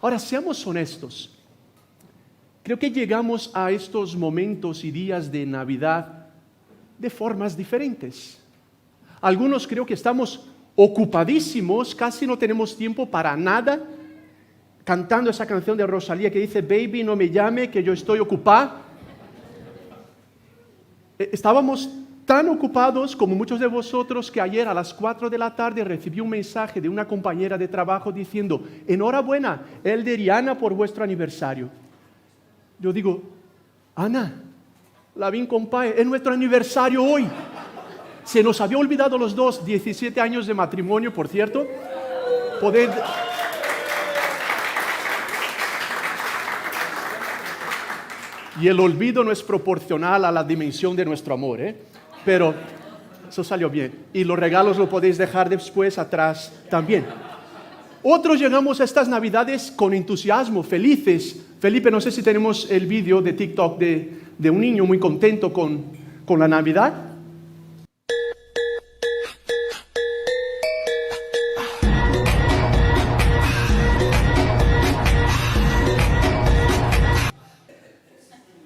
Ahora, seamos honestos. Creo que llegamos a estos momentos y días de Navidad de formas diferentes. Algunos creo que estamos ocupadísimos, casi no tenemos tiempo para nada, cantando esa canción de Rosalía que dice, baby, no me llame, que yo estoy ocupada. Estábamos tan ocupados como muchos de vosotros que ayer a las 4 de la tarde recibí un mensaje de una compañera de trabajo diciendo, enhorabuena, Elder y Ana, por vuestro aniversario. Yo digo, Ana, Lavín, compadre, es nuestro aniversario hoy. Se nos había olvidado los dos, 17 años de matrimonio, por cierto. Y el olvido no es proporcional a la dimensión de nuestro amor, Pero eso salió bien. Y los regalos lo podéis dejar después atrás también. Otros llegamos a estas Navidades con entusiasmo, felices. Felipe, no sé si tenemos el vídeo de TikTok de un niño muy contento con la Navidad.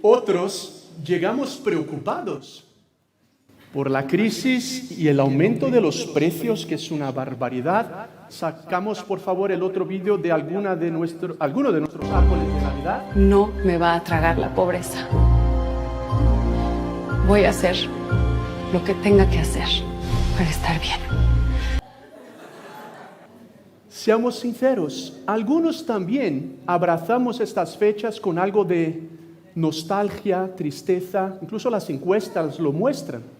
Otros llegamos preocupados por la crisis y el aumento de los precios, que es una barbaridad. Sacamos, por favor, el otro vídeo de alguno de nuestros árboles de Navidad. No me va a tragar la pobreza. Voy a hacer lo que tenga que hacer para estar bien. Seamos sinceros, algunos también abrazamos estas fechas con algo de nostalgia, tristeza, incluso las encuestas lo muestran.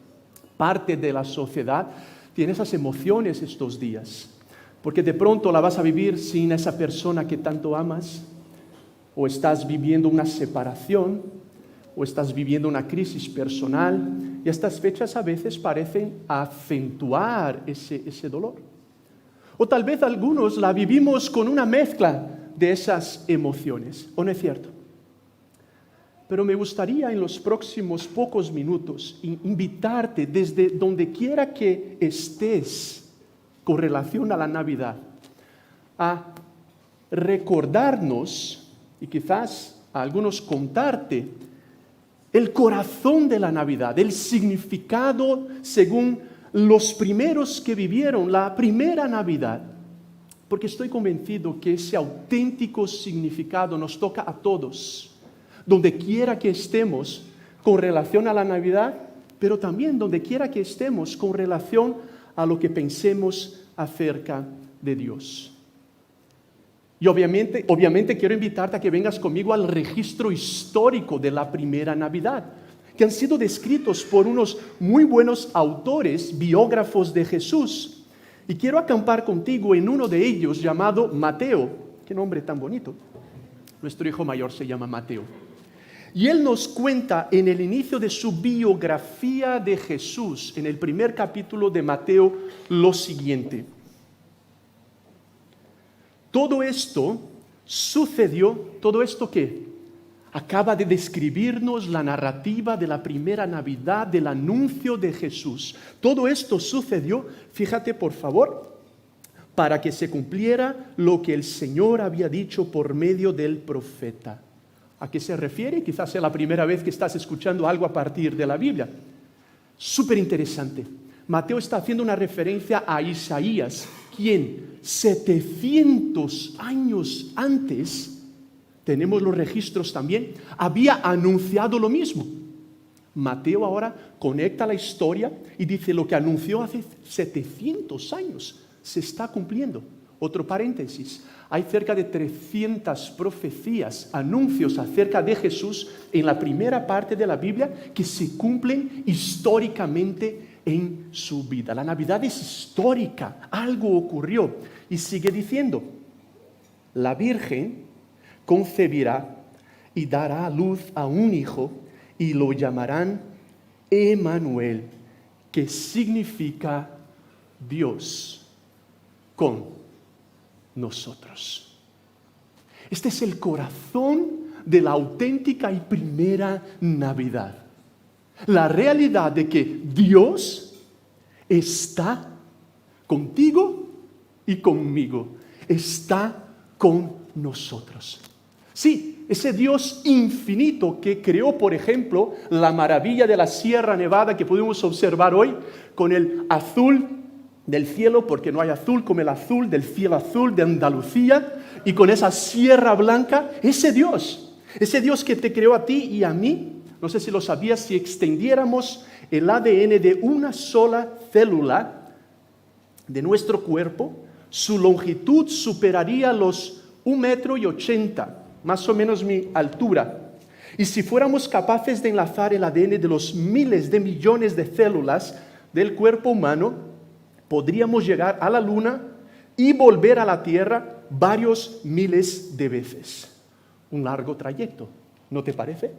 Parte de la sociedad tiene esas emociones estos días, porque de pronto la vas a vivir sin esa persona que tanto amas, o estás viviendo una separación, o estás viviendo una crisis personal, y estas fechas a veces parecen acentuar ese dolor. O tal vez algunos la vivimos con una mezcla de esas emociones, ¿o no es cierto? Pero me gustaría en los próximos pocos minutos invitarte desde donde quiera que estés con relación a la Navidad a recordarnos y quizás a algunos contarte el corazón de la Navidad, el significado según los primeros que vivieron la primera Navidad. Porque estoy convencido que ese auténtico significado nos toca a todos, donde quiera que estemos con relación a la Navidad, pero también donde quiera que estemos con relación a lo que pensemos acerca de Dios. Y obviamente quiero invitarte a que vengas conmigo al registro histórico de la primera Navidad, que han sido descritos por unos muy buenos autores, biógrafos de Jesús. Y quiero acampar contigo en uno de ellos llamado Mateo. Qué nombre tan bonito. Nuestro hijo mayor se llama Mateo. Y él nos cuenta en el inicio de su biografía de Jesús, en el primer capítulo de Mateo, lo siguiente. Todo esto sucedió, ¿todo esto qué? Acaba de describirnos la narrativa de la primera Navidad, del anuncio de Jesús. Todo esto sucedió, fíjate por favor, para que se cumpliera lo que el Señor había dicho por medio del profeta. ¿A qué se refiere? Quizás sea la primera vez que estás escuchando algo a partir de la Biblia. Súper interesante. Mateo está haciendo una referencia a Isaías, quien 700 años antes, tenemos los registros también, había anunciado lo mismo. Mateo ahora conecta la historia y dice lo que anunció hace 700 años se está cumpliendo. Otro paréntesis, hay cerca de 300 profecías, anuncios acerca de Jesús en la primera parte de la Biblia que se cumplen históricamente en su vida. La Navidad es histórica, algo ocurrió. Y sigue diciendo, la Virgen concebirá y dará a luz a un hijo y lo llamarán Emmanuel, que significa Dios con nosotros. Este es el corazón de la auténtica y primera Navidad. La realidad de que Dios está contigo y conmigo. Está con nosotros. Sí, ese Dios infinito que creó, por ejemplo, la maravilla de la Sierra Nevada que podemos observar hoy, con el azul del cielo, porque no hay azul como el azul del cielo azul de Andalucía, y con esa Sierra Blanca, ese Dios que te creó a ti y a mí, no sé si lo sabías, si extendiéramos el ADN de una sola célula de nuestro cuerpo, su longitud superaría los 1,80 m, más o menos mi altura. Y si fuéramos capaces de enlazar el ADN de los miles de millones de células del cuerpo humano, podríamos llegar a la Luna y volver a la Tierra varios miles de veces. Un largo trayecto, ¿no te parece?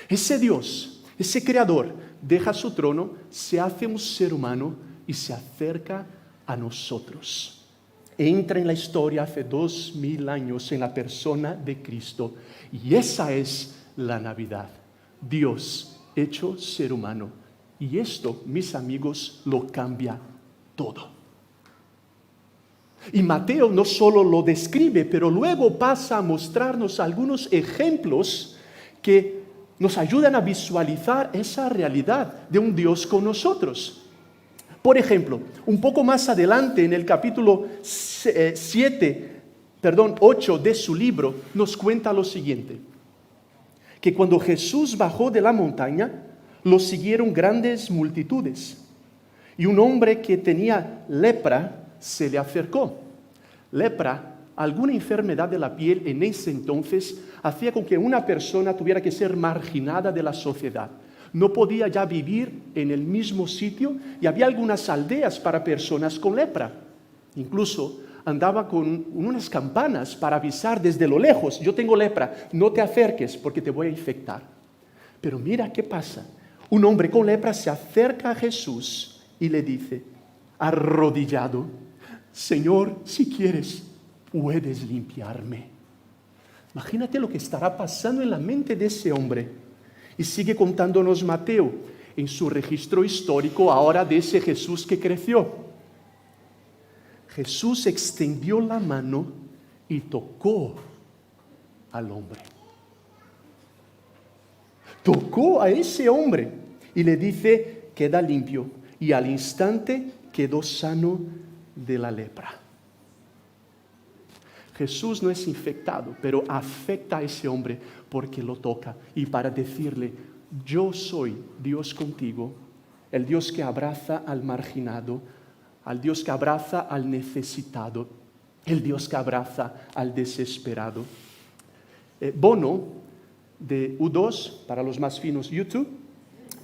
Ese Dios, ese Creador, deja su trono, se hace un ser humano y se acerca a nosotros. Entra en la historia hace 2000 años en la persona de Cristo. Y esa es la Navidad. Dios hecho ser humano. Y esto, mis amigos, lo cambia todo. Y Mateo no solo lo describe, pero luego pasa a mostrarnos algunos ejemplos que nos ayudan a visualizar esa realidad de un Dios con nosotros. Por ejemplo, un poco más adelante en el capítulo 8 de su libro, nos cuenta lo siguiente: que cuando Jesús bajó de la montaña, lo siguieron grandes multitudes. Y un hombre que tenía lepra se le acercó. Lepra, alguna enfermedad de la piel en ese entonces, hacía con que una persona tuviera que ser marginada de la sociedad. No podía ya vivir en el mismo sitio y había algunas aldeas para personas con lepra. Incluso andaba con unas campanas para avisar desde lo lejos: yo tengo lepra, no te acerques porque te voy a infectar. Pero mira qué pasa. Un hombre con lepra se acerca a Jesús y le dice, arrodillado: Señor, si quieres, puedes limpiarme. Imagínate lo que estará pasando en la mente de ese hombre. Y sigue contándonos Mateo en su registro histórico ahora de ese Jesús que creció. Jesús extendió la mano y tocó al hombre. Tocó a ese hombre y le dice, queda limpio. Y al instante quedó sano de la lepra. Jesús no es infectado, pero afecta a ese hombre porque lo toca. Y para decirle, yo soy Dios contigo, el Dios que abraza al marginado, al Dios que abraza al necesitado, el Dios que abraza al desesperado. Bono, de U2, para los más finos YouTube,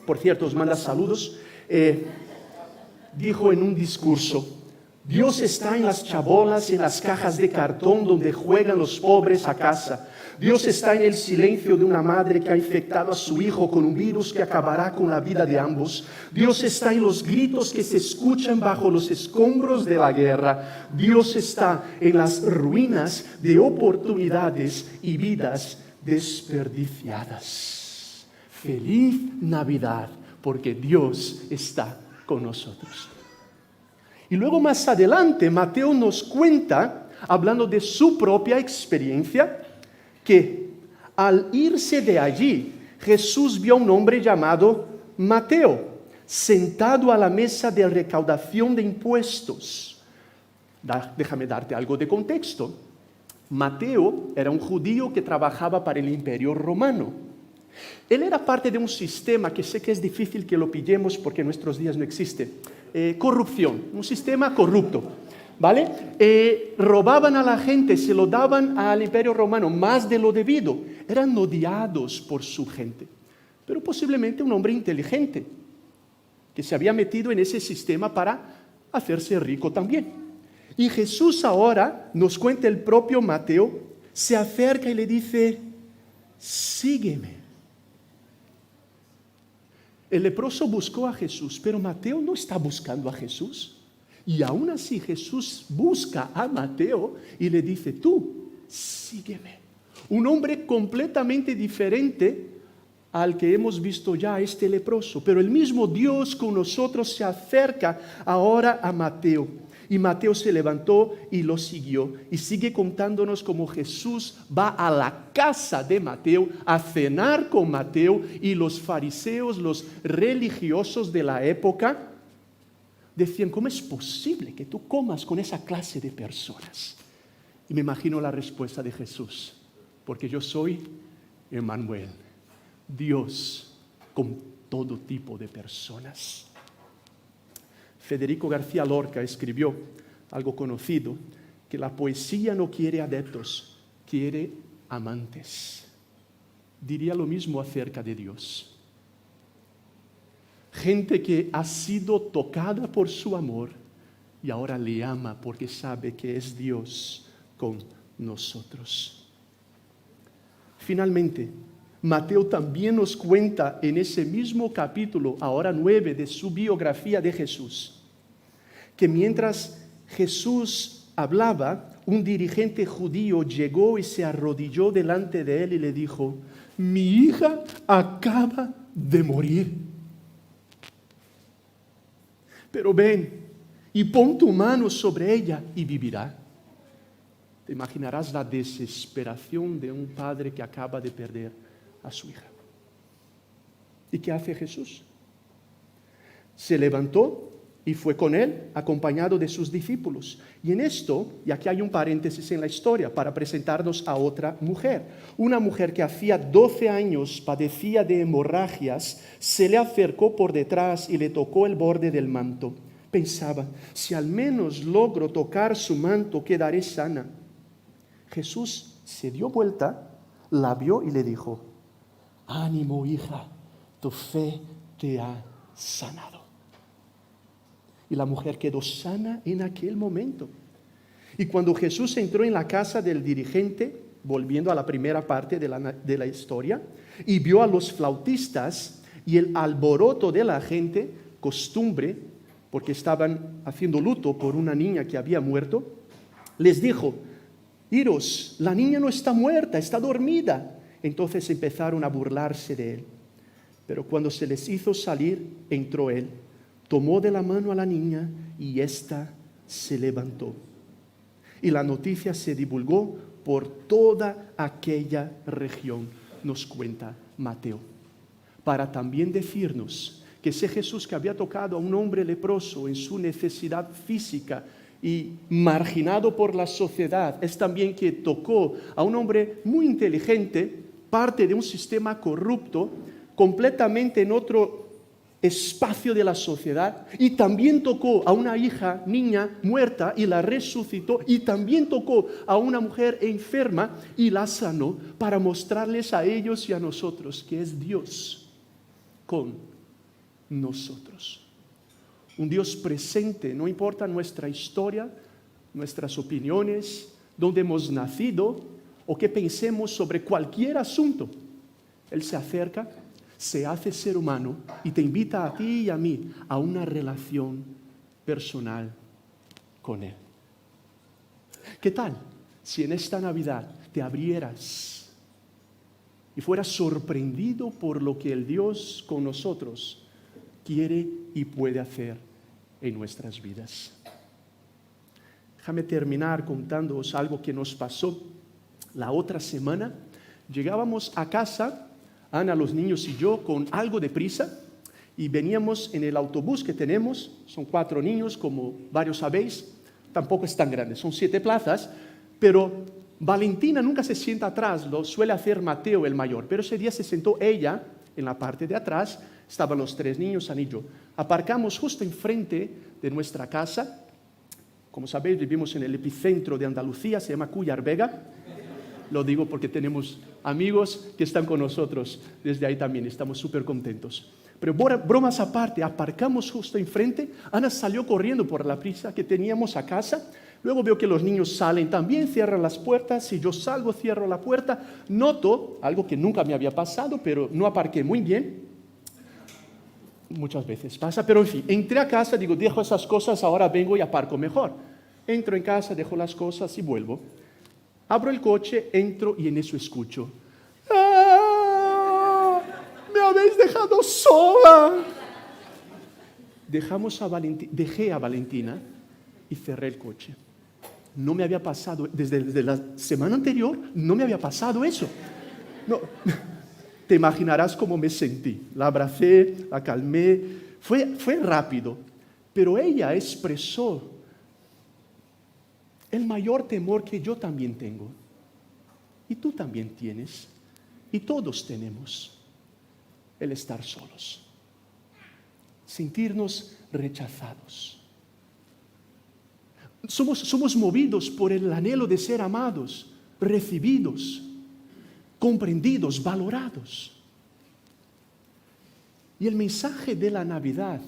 por cierto, os manda saludos, dijo en un discurso, Dios está en las chabolas, en las cajas de cartón donde juegan los pobres a casa. Dios está en el silencio de una madre que ha infectado a su hijo con un virus que acabará con la vida de ambos. Dios está en los gritos que se escuchan bajo los escombros de la guerra. Dios está en las ruinas de oportunidades y vidas desperdiciadas. Feliz Navidad, porque Dios está con nosotros. Y luego más adelante Mateo nos cuenta, hablando de su propia experiencia, que al irse de allí, Jesús vio a un hombre llamado Mateo, sentado a la mesa de recaudación de impuestos. Déjame darte algo de contexto. Mateo era un judío que trabajaba para el Imperio Romano. Él era parte de un sistema que sé que es difícil que lo pillemos porque en nuestros días no existe. Corrupción, un sistema corrupto, ¿vale? Robaban a la gente, se lo daban al Imperio Romano más de lo debido. Eran odiados por su gente. Pero posiblemente un hombre inteligente que se había metido en ese sistema para hacerse rico también. Y Jesús ahora, nos cuenta el propio Mateo, se acerca y le dice, sígueme. El leproso buscó a Jesús, pero Mateo no está buscando a Jesús. Y aún así Jesús busca a Mateo y le dice, tú, sígueme. Un hombre completamente diferente al que hemos visto ya, este leproso. Pero el mismo Dios con nosotros se acerca ahora a Mateo. Y Mateo se levantó y lo siguió. Y sigue contándonos cómo Jesús va a la casa de Mateo a cenar con Mateo, y los fariseos, los religiosos de la época, decían: ¿cómo es posible que tú comas con esa clase de personas? Y me imagino la respuesta de Jesús: porque yo soy Emmanuel, Dios con todo tipo de personas. Federico García Lorca escribió algo conocido, que la poesía no quiere adeptos, quiere amantes. Diría lo mismo acerca de Dios. Gente que ha sido tocada por su amor y ahora le ama porque sabe que es Dios con nosotros. Finalmente, Mateo también nos cuenta en ese mismo capítulo, ahora 9, de su biografía de Jesús, que mientras Jesús hablaba, un dirigente judío llegó y se arrodilló delante de él y le dijo: mi hija acaba de morir, pero ven y pon tu mano sobre ella y vivirá. Te imaginarás la desesperación de un padre que acaba de perder a su hija. ¿Y qué hace Jesús? Se levantó y fue con él, acompañado de sus discípulos. Y en esto, y aquí hay un paréntesis en la historia para presentarnos a otra mujer. Una mujer que hacía 12 años padecía de hemorragias, se le acercó por detrás y le tocó el borde del manto. Pensaba: si al menos logro tocar su manto, quedaré sana. Jesús se dio vuelta, la vio y le dijo: ánimo, hija, tu fe te ha sanado. Y la mujer quedó sana en aquel momento. Y cuando Jesús entró en la casa del dirigente, volviendo a la primera parte de la historia, y vio a los flautistas y el alboroto de la gente, costumbre, porque estaban haciendo luto por una niña que había muerto, les dijo: iros, la niña no está muerta, está dormida. Entonces empezaron a burlarse de él. Pero cuando se les hizo salir, entró él, tomó de la mano a la niña y ésta se levantó. Y la noticia se divulgó por toda aquella región, nos cuenta Mateo, para también decirnos que ese Jesús que había tocado a un hombre leproso en su necesidad física y marginado por la sociedad, es también que tocó a un hombre muy inteligente, parte de un sistema corrupto, completamente en otro espacio de la sociedad, y también tocó a una niña muerta y la resucitó, y también tocó a una mujer enferma y la sanó, para mostrarles a ellos y a nosotros que es Dios con nosotros. Un Dios presente, no importa nuestra historia, nuestras opiniones, dónde hemos nacido o qué pensemos sobre cualquier asunto. Él se acerca, se hace ser humano y te invita a ti y a mí a una relación personal con Él. ¿Qué tal si en esta Navidad te abrieras y fueras sorprendido por lo que el Dios con nosotros quiere y puede hacer en nuestras vidas? Déjame terminar contándoos algo que nos pasó la otra semana. Llegábamos a casa, Ana, los niños y yo, con algo de prisa, y veníamos en el autobús que tenemos. Son 4 niños, como varios sabéis, tampoco es tan grande, son 7 plazas, pero Valentina nunca se sienta atrás, lo suele hacer Mateo el mayor, pero ese día se sentó ella en la parte de atrás. Estaban los 3 niños, Ana y yo. Aparcamos justo enfrente de nuestra casa. Como sabéis, vivimos en el epicentro de Andalucía, se llama Cuyar Vega. Lo digo porque tenemos amigos que están con nosotros desde ahí también, estamos súper contentos. Pero bromas aparte, aparcamos justo enfrente. Ana salió corriendo por la prisa que teníamos a casa. Luego veo que los niños salen también, cierran las puertas. Y yo salgo, cierro la puerta. Noto algo que nunca me había pasado, pero no aparqué muy bien. Muchas veces pasa, pero en fin, entré a casa, digo, dejo esas cosas, ahora vengo y aparco mejor. Entro en casa, dejo las cosas y vuelvo. Abro el coche, entro y en eso escucho: ¡ah! ¡Me habéis dejado sola! Dejé a Valentina y cerré el coche. No me había pasado, desde la semana anterior, no me había pasado eso. No, te imaginarás cómo me sentí. La abracé, la calmé, fue rápido, pero ella expresó el mayor temor que yo también tengo. Y tú también tienes. Y todos tenemos. El estar solos. Sentirnos rechazados. Somos movidos por el anhelo de ser amados, recibidos, comprendidos, valorados. Y el mensaje de la Navidad,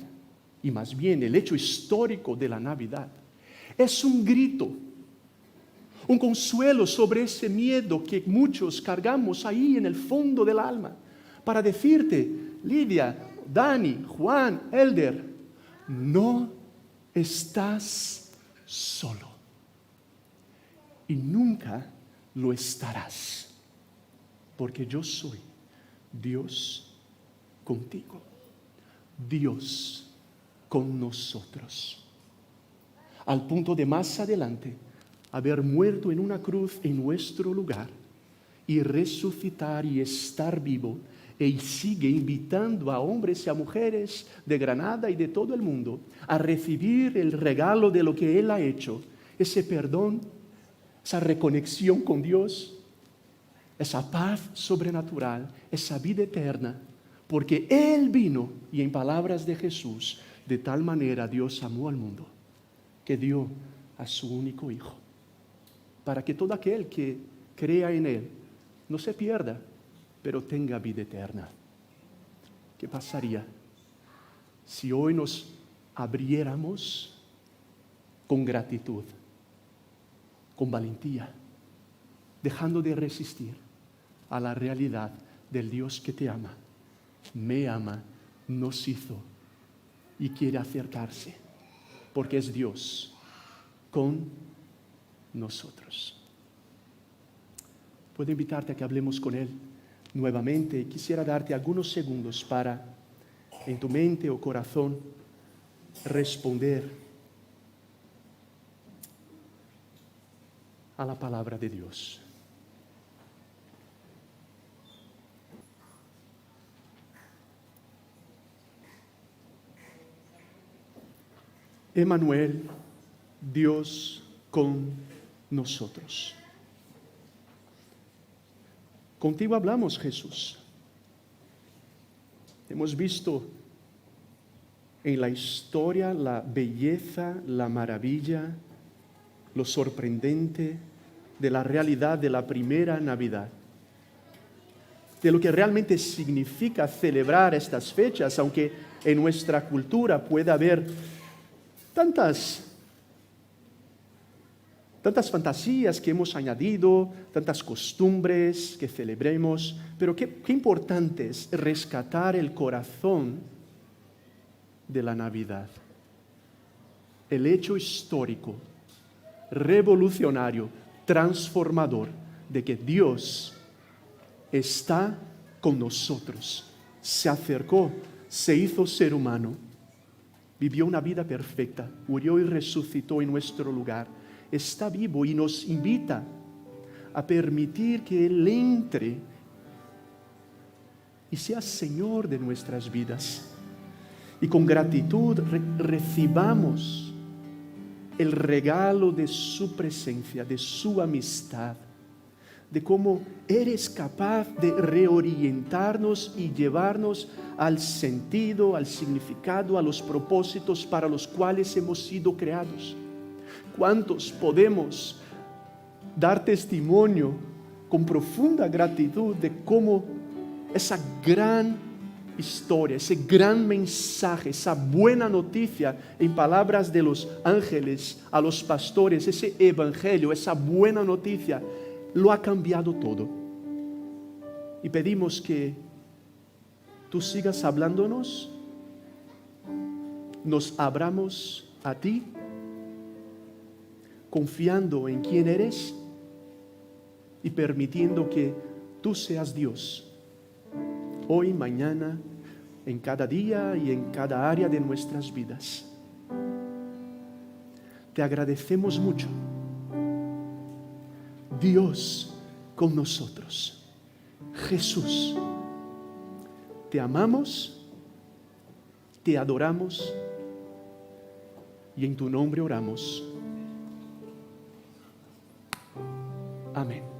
y más bien el hecho histórico de la Navidad, es un grito, un consuelo sobre ese miedo que muchos cargamos ahí en el fondo del alma, para decirte, Lidia, Dani, Juan, Elder, no estás solo y nunca lo estarás, porque yo soy Dios contigo, Dios con nosotros, al punto de más adelante haber muerto en una cruz en nuestro lugar y resucitar y estar vivo. Y sigue invitando a hombres y a mujeres de Granada y de todo el mundo a recibir el regalo de lo que Él ha hecho, ese perdón, esa reconexión con Dios, esa paz sobrenatural, esa vida eterna, porque Él vino, y en palabras de Jesús, de tal manera Dios amó al mundo, que dio a su único Hijo, para que todo aquel que crea en Él no se pierda, pero tenga vida eterna. ¿Qué pasaría si hoy nos abriéramos con gratitud, con valentía, dejando de resistir a la realidad del Dios que te ama, me ama, nos hizo y quiere acercarse, porque es Dios con nosotros? Puedo invitarte a que hablemos con Él nuevamente. Quisiera darte algunos segundos para, en tu mente o corazón, responder a la palabra de Dios. Emmanuel, Dios con nosotros. Contigo hablamos, Jesús. Hemos visto en la historia la belleza, la maravilla, lo sorprendente de la realidad de la primera Navidad, de lo que realmente significa celebrar estas fechas, aunque en nuestra cultura pueda haber tantas fantasías que hemos añadido, tantas costumbres que celebremos, pero qué importante es rescatar el corazón de la Navidad. El hecho histórico, revolucionario, transformador, de que Dios está con nosotros, se acercó, se hizo ser humano, vivió una vida perfecta, murió y resucitó en nuestro lugar. Está vivo y nos invita a permitir que Él entre y sea Señor de nuestras vidas. Y con gratitud recibamos el regalo de su presencia, de su amistad, de cómo eres capaz de reorientarnos y llevarnos al sentido, al significado, a los propósitos para los cuales hemos sido creados. ¿Cuántos podemos dar testimonio con profunda gratitud de cómo esa gran historia, ese gran mensaje, esa buena noticia, en palabras de los ángeles a los pastores, ese evangelio, esa buena noticia, lo ha cambiado todo? Y pedimos que tú sigas hablándonos, nos abramos a ti, confiando en quién eres y permitiendo que tú seas Dios, hoy, mañana, en cada día y en cada área de nuestras vidas. te agradecemos mucho. Dios con nosotros. Jesús, te amamos, te adoramos y en tu nombre oramos. Amén.